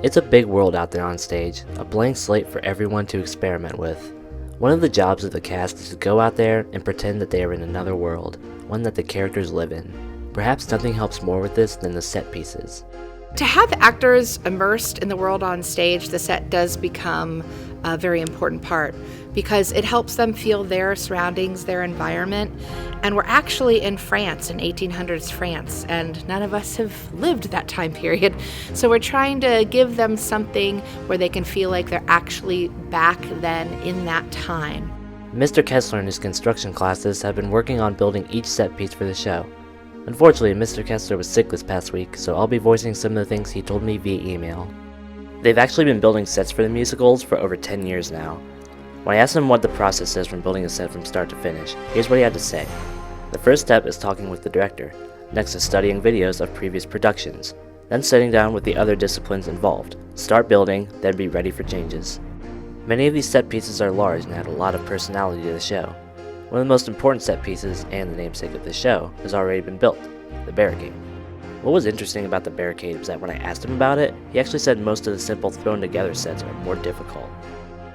It's a big world out there on stage, a blank slate for everyone to experiment with. One of the jobs of the cast is to go out there and pretend that they are in another world, one that the characters live in. Perhaps nothing helps more with this than the set pieces. To have actors immersed in the world on stage, the set does become a very important part because it helps them feel their surroundings, their environment. And we're actually in France, in 1800s France, and none of us have lived that time period. So we're trying to give them something where they can feel like they're actually back then in that time. Mr. Kessler and his construction classes have been working on building each set piece for the show. Unfortunately, Mr. Kessler was sick this past week, so I'll be voicing some of the things he told me via email. They've actually been building sets for the musicals for over 10 years now. When I asked him what the process is from building a set from start to finish, here's what he had to say. The first step is talking with the director, next is studying videos of previous productions, then sitting down with the other disciplines involved, start building, then be ready for changes. Many of these set pieces are large and add a lot of personality to the show. One of the most important set pieces, and the namesake of the show, has already been built, the Barricade. What was interesting about the Barricade was that when I asked him about it, he actually said most of the simple thrown together sets are more difficult.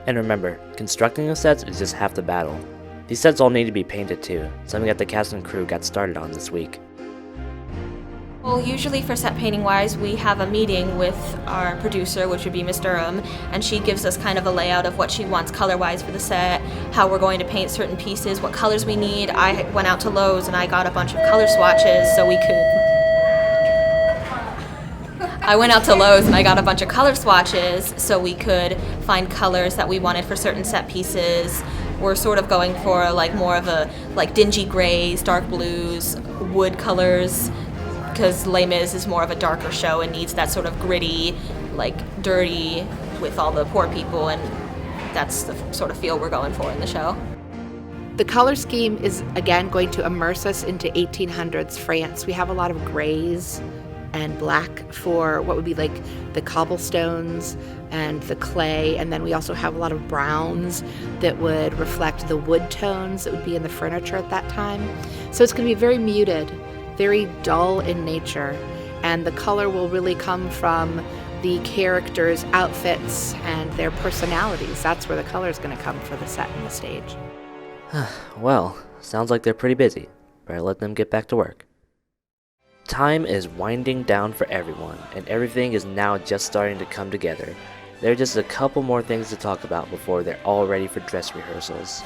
And remember, constructing the sets is just half the battle. These sets all need to be painted too, something that the cast and crew got started on this week. Well, usually for set painting wise, we have a meeting with our producer, which would be Ms. Durham, and she gives us kind of a layout of what she wants color wise for the set, how we're going to paint certain pieces, what colors we need. I went out to Lowe's and I got a bunch of color swatches so we could... find colors that we wanted for certain set pieces. We're sort of going for like more of a dingy grays, dark blues, wood colors, because Les Mis is more of a darker show and needs that sort of gritty, dirty with all the poor people, and that's the sort of feel we're going for in the show. The color scheme is, again, going to immerse us into 1800s France. We have a lot of grays and black for what would be like the cobblestones and the clay, and then we also have a lot of browns that would reflect the wood tones that would be in the furniture at that time. So it's going to be very muted, very dull in nature, and the color will really come from the characters' outfits and their personalities. That's where the color is going to come for the set and the stage. Well, sounds like they're pretty busy. Better let them get back to work. Time is winding down for everyone, and everything is now just starting to come together. There are just a couple more things to talk about before they're all ready for dress rehearsals.